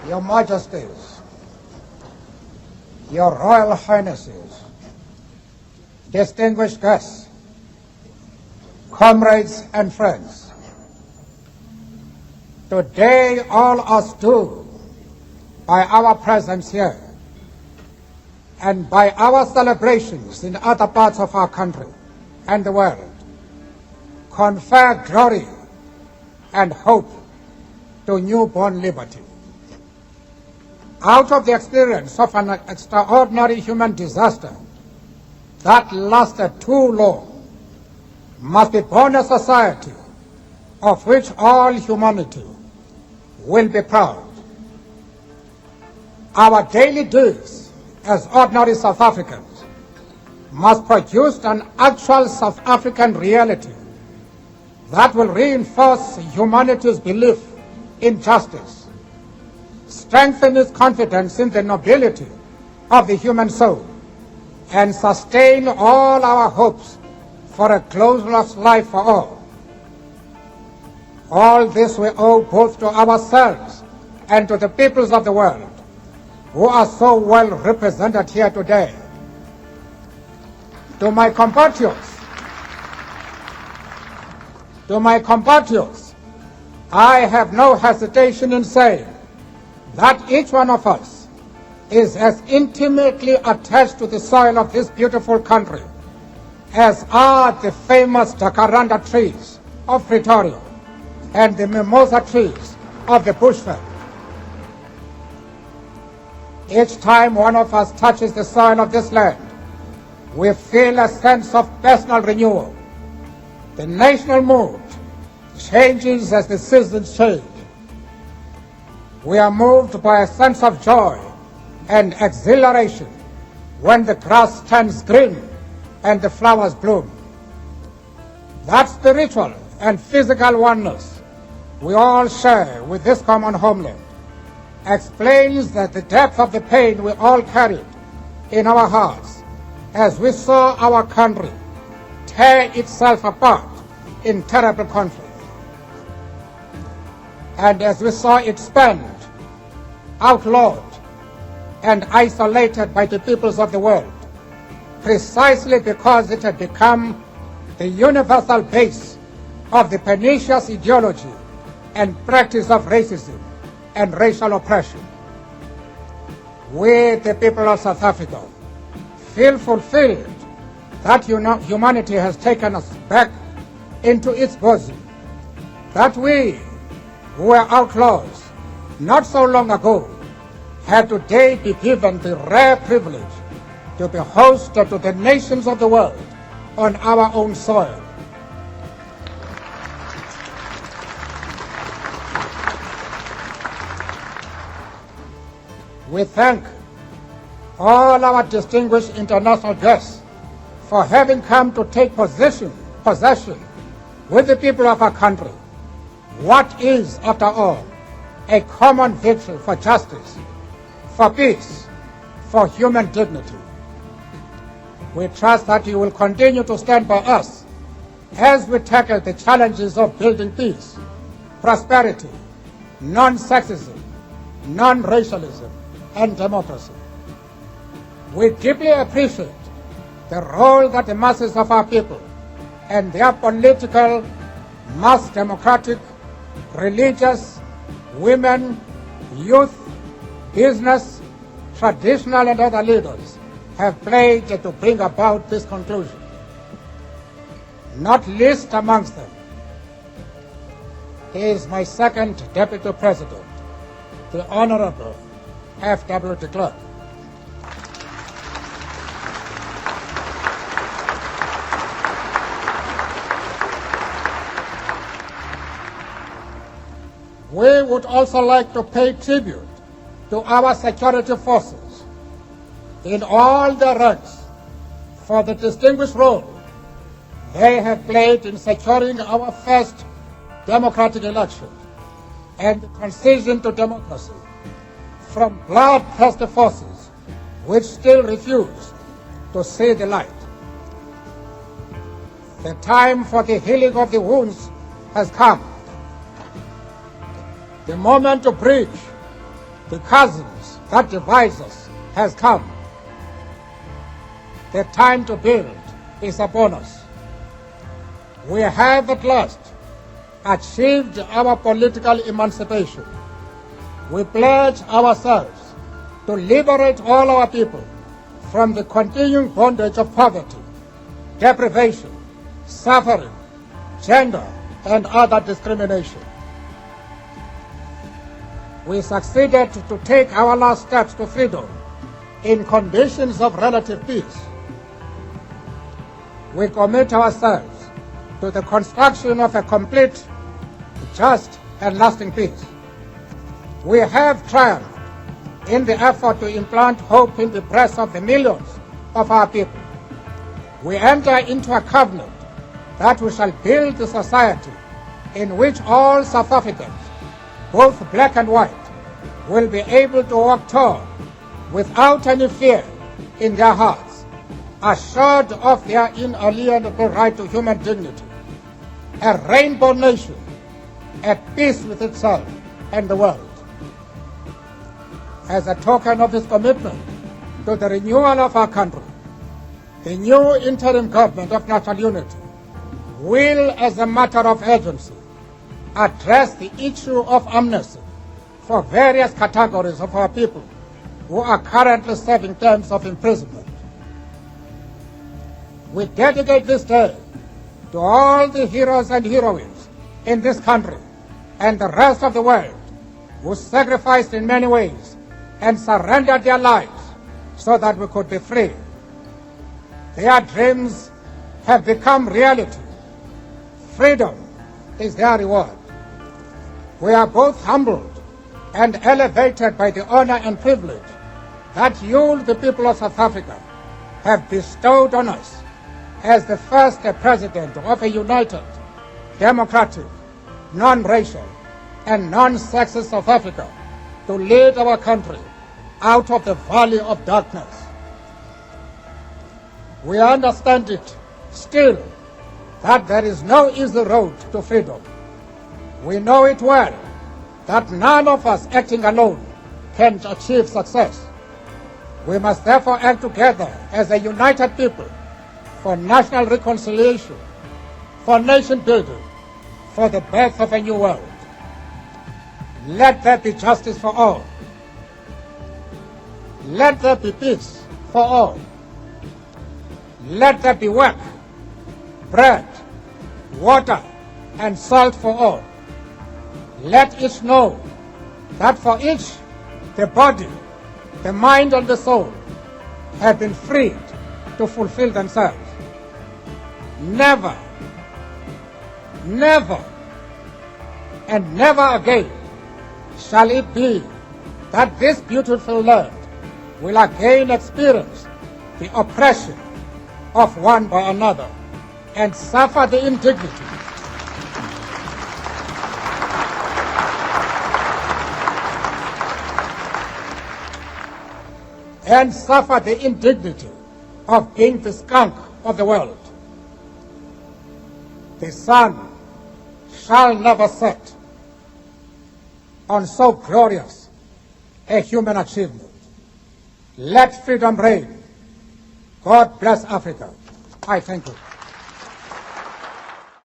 Your Majesties, Your Royal Highnesses, distinguished guests, comrades and friends, today all us do, by our presence here and by our celebrations in other parts of our country and the world, confer glory and hope to newborn liberty. Out of the experience of an extraordinary human disaster that lasted too long, must be born a society of which all humanity will be proud. Our daily deeds as ordinary South Africans must produce an actual South African reality that will reinforce humanity's belief in justice, strengthen its confidence in the nobility of the human soul, and sustain all our hopes for a glorious life for all. All this we owe both to ourselves and to the peoples of the world who are so well represented here today. To my compatriots, I have no hesitation in saying that each one of us is as intimately attached to the soil of this beautiful country as are the famous jacaranda trees of Pretoria and the mimosa trees of the bushveld. Each time one of us touches the soil of this land, we feel a sense of personal renewal. The national mood changes as the seasons change. We are moved by a sense of joy and exhilaration when the grass turns green and the flowers bloom. That spiritual and physical oneness we all share with this common homeland explains that the depth of the pain we all carried in our hearts as we saw our country tear itself apart in terrible conflict, and as we saw it spent, outlawed, and isolated by the peoples of the world, precisely because it had become the universal base of the pernicious ideology and practice of racism and racial oppression. We, the people of South Africa, feel fulfilled that humanity has taken us back into its bosom, that we, who were outlaws not so long ago, have today been given the rare privilege to be hosted to the nations of the world on our own soil. We thank all our distinguished international guests for having come to take possession with the people of our country what is, after all, a common victory for justice, for peace, for human dignity. We trust that you will continue to stand by us as we tackle the challenges of building peace, prosperity, non-sexism, non-racialism, and democracy. We deeply appreciate the role that the masses of our people and their political, mass democratic, religious, women, youth, business, traditional and other leaders have played to bring about this conclusion. Not least amongst them is my second Deputy President, the Honorable Thabo Klerk. We would also like to pay tribute to our security forces in all their ranks for the distinguished role they have played in securing our first democratic election and the transition to democracy from blood-thirsty forces which still refuse to see the light. The time for the healing of the wounds has come. The moment to bridge The chasms that divide us has come. The time to build is upon us. We have at last achieved our political emancipation. We pledge ourselves to liberate all our people from the continuing bondage of poverty, deprivation, suffering, gender, and other discrimination. We succeeded to take our last steps to freedom in conditions of relative peace. We commit ourselves to the construction of a complete, just, and lasting peace. We have triumphed in the effort to implant hope in the breasts of the millions of our people. We enter into a covenant that we shall build a society in which all South Africans, both black and white, will be able to walk tall without any fear in their hearts, assured of their inalienable right to human dignity, a rainbow nation at peace with itself and the world. As a token of this commitment to the renewal of our country, the new interim government of national unity will, as a matter of urgency, address the issue of amnesty for various categories of our people who are currently serving terms of imprisonment. We dedicate this day to all the heroes and heroines in this country and the rest of the world who sacrificed in many ways and surrendered their lives so that we could be free. Their dreams have become reality. Freedom is their reward. We are both humbled and elevated by the honor and privilege that you, the people of South Africa, have bestowed on us as the first president of a united, democratic, non-racial, and non-sexist South Africa to lead our country out of the valley of darkness. We understand it still that there is no easy road to freedom. We know it well that none of us acting alone can achieve success. We must therefore act together as a united people for national reconciliation, for nation building, for the birth of a new world. Let there be justice for all. Let there be peace for all. Let there be work, bread, water, and salt for all. Let each know that for each, the body, the mind, and the soul have been freed to fulfill themselves. Never, never, and never again shall it be that this beautiful land will again experience the oppression of one by another and suffer the indignity of being the skunk of the world. The sun shall never set on so glorious a human achievement. Let freedom reign. God bless Africa. I thank you.